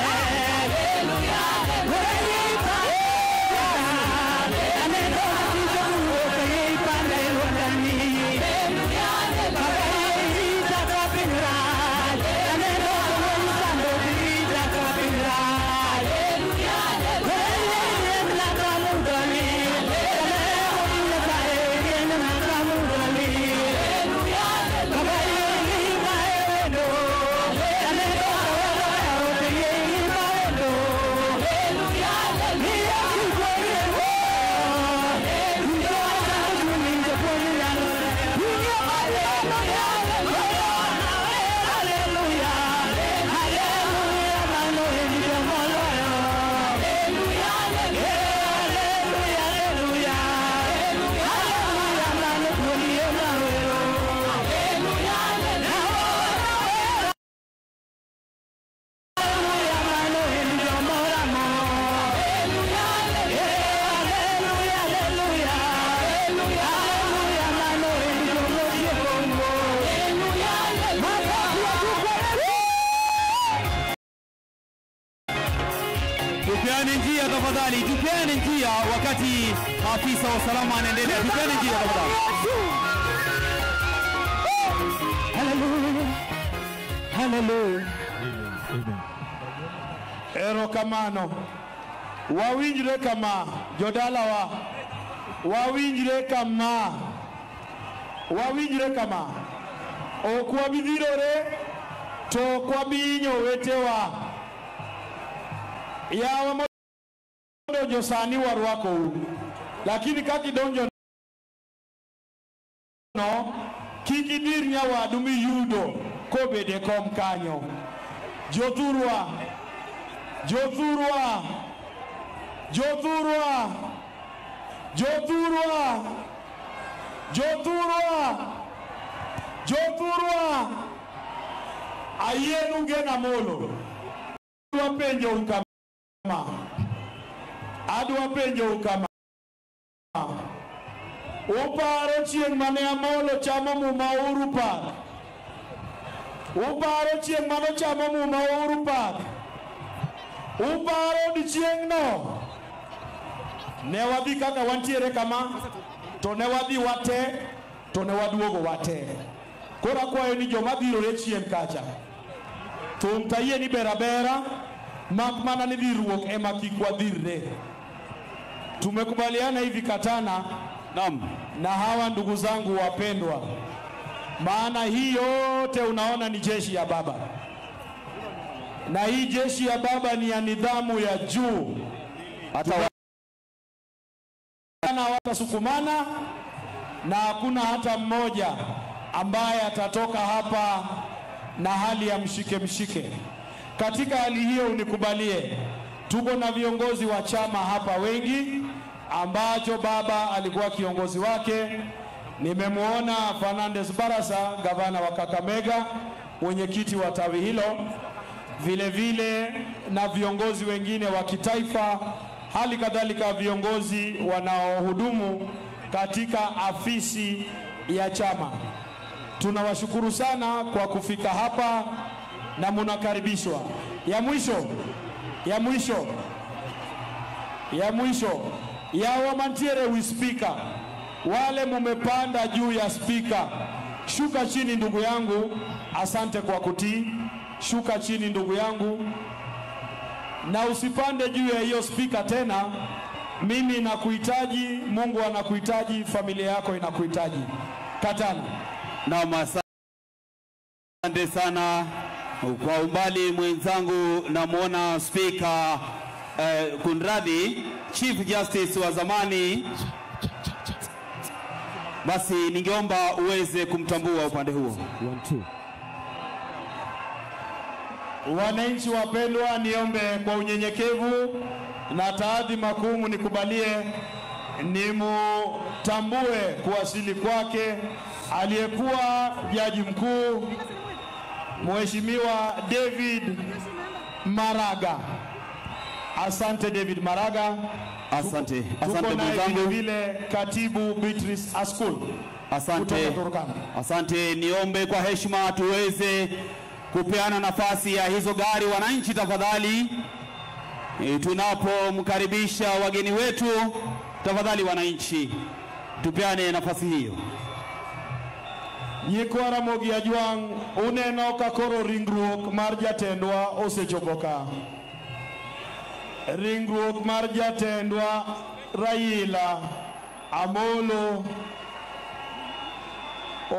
Yeah. Tupeane njia tafadhali, tupeane njia wakati afisa wa usalama anaendelea. Tupeane njia tafadhali. Hallelujah. Hallelujah. Ero kamano. Wawinjre kama jodala wawinjre kama. Wawinjre kama. Okwa bidhirore to kwa binyo wetewa. Yawa mondo josani warwako lakini kaki donjo no kikidir nyawadu miyudo kobede kom kanyo jothurwa jothurwa jothurwa jothurwa jothurwa jothurwa ayenu gena molo wapenjo ukama adwa penjo kama uparo chieng mane amolo chamo muma Uhuru Park uparo chieng mane chamo muma Uhuru Park uparo di chieng no ne wadhi kaka wantiere kama to ne wadhi wate to ne waduogo wate kora kwayo ni joma biro re chien kacha thum tayie ni berabera mak mana ni dhiruok ema kikwa dhirre. Tumekubaliana hivi katana na hawa ndugu zangu wapendwa, maana hii yote unaona ni jeshi ya baba, na hii jeshi ya baba ni ya nidhamu ya juu. Watasukumana na hakuna hata mmoja ambaye atatoka hapa na hali ya mshike. Katika hali hiyo unikubalie, tuko na viongozi wa chama hapa wengi ambacho baba alikuwa kiongozi wake. Nimemuona Fernandez Barasa, gavana wa Kakamega, mwenyekiti wa tawi hilo, vile na viongozi wengine wa kitaifa, hali kadhalika viongozi wanaohudumu katika afisi ya chama. Tunawashukuru sana kwa kufika hapa na munakaribishwa. Ya mwisho ya wamantiere wi speaker, wale mumepanda juu ya speaker, shuka chini ndugu yangu. Asante kwa kutii. Shuka chini ndugu yangu, na usipande juu ya hiyo speaker tena. Mimi nakuhitaji, Mungu anakuhitaji, familia yako inakuhitaji. Katana. Naam, asante sana. Kwa umbali mwenzangu namuona speaker kunradhi, Chief Justice wa zamani. Basi ningeomba uweze kumtambua upande huo. 1 2. Wananchi wapendwa, niombe kwa unyenyekevu na taadhima kuu nikubalie nimutambue kuwasili kwake aliyekuwa jaji mkuu Mheshimiwa David Maraga. Asante David Maraga. Asante ndugu zangu. Vile katibu Beatrice Askul. Asante. Niombe kwa heshima tuweze kupeana nafasi ya hizo gari wananchi tafadhali. Tunapomkaribisha wageni wetu tafadhali wananchi tupeane nafasi hiyo. Nyikwara mogi ajwang uneno kakoro ringruok mar jatendwa osechopoka. Ringruok mar jatendwa Raila Amolo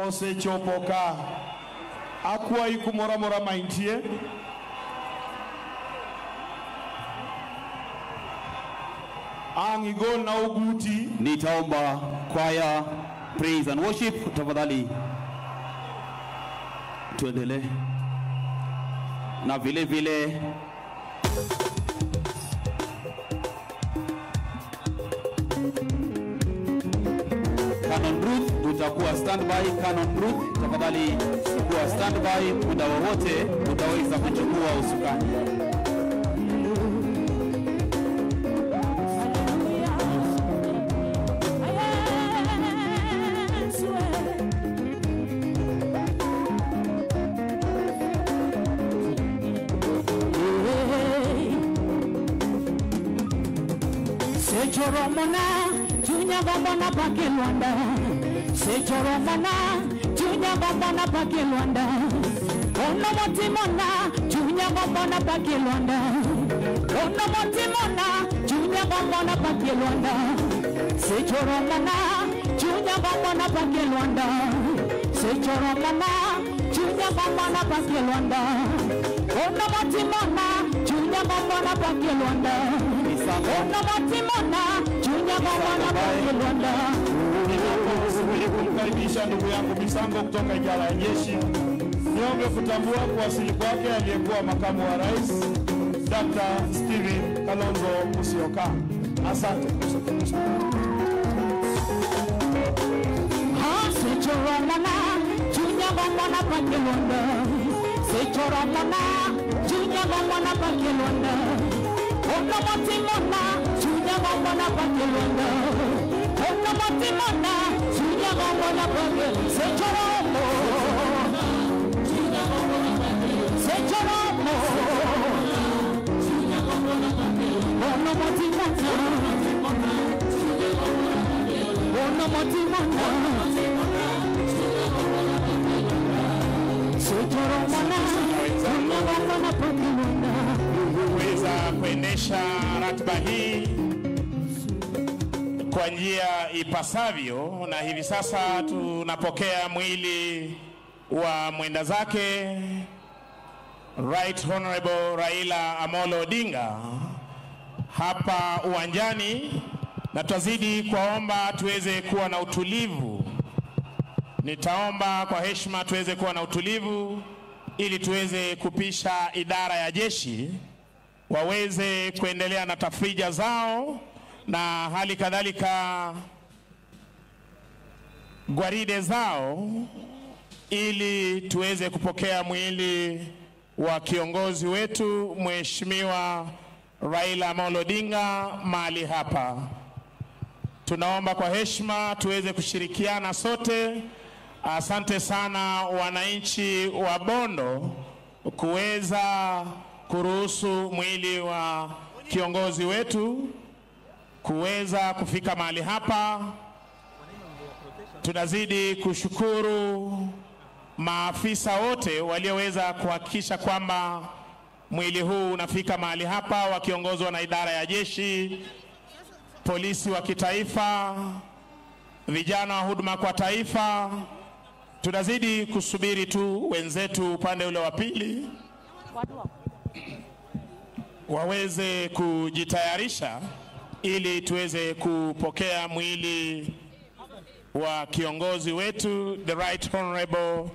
osechopoka. Akwayi kumora mora maintie. Angigol na uguti. Nitaomba kwaya praise and worship tafadhali tuendelee. Na vile Canon Ruth tutakuwa standby. Canon Ruth tafadhali kuwa standby, muda wowote utaweza kuchukua usukani. Sechoromona, Junya Bambana Pakilwanda. Sechoromona, Junya Bambana Pakilwanda. Ono Motimona, Junya Bambana Pakilwanda. Ono Motimona, Junya Bambana Pakilwanda. Sechoromona, Junya Bambana Pakilwanda. Sechoromona, Junya Bambana Pakilwanda. Ono Motimona, Junya Bambana Pakilwanda. Ono Motimona, Junya Bambana Pakilwanda. Ninaposubiri kumkaribisha ndugu yangu Misango kutoka idara ya jeshi, niombe kutambua kuwasili kwake aliyekuwa makamu wa rais Dr. Steven Kalonzo Musyoka. Asante. Sechoromona, Junya Bambana Pakilwanda. Sechoromona, Junya Bambana Pakilwanda. Ono Motimona, Junya Bambana Pakilwanda. Ono Motimona, Junya Bambana Pakilwanda. Sechoromo, Junya Bambana Pakilwanda. Sechoromo, Junya Bambana Pakilwanda. Ono Motimona, Ono Motimona, Sechoromona, Junya Bambana Pakilwanda. Kuweza kuendesha ratiba hii kwa njia ipasavyo, na hivi sasa tunapokea mwili wa mwenda zake Right Honorable Raila Amolo Odinga hapa uwanjani, na tutazidi kuomba tuweze kuwa na utulivu. Nitaomba kwa heshima tuweze kuwa na utulivu ili tuweze kupisha idara ya jeshi waweze kuendelea na tafrija zao, na hali kadhalika gwaride zao, ili tuweze kupokea mwili wa kiongozi wetu Mheshimiwa Raila Amolo Odinga mahali hapa. Tunaomba kwa heshima tuweze kushirikiana sote. Asante sana wananchi wa Bondo kuweza kuruhusu mwili wa kiongozi wetu kuweza kufika mahali hapa. Tunazidi kushukuru maafisa wote walioweza kuhakikisha kwamba mwili huu unafika mahali hapa, wakiongozwa na idara ya jeshi, polisi wa kitaifa, vijana wa huduma kwa taifa. Tunazidi kusubiri tu wenzetu upande ule wa pili waweze kujitayarisha ili tuweze kupokea mwili wa kiongozi wetu, the Right Honorable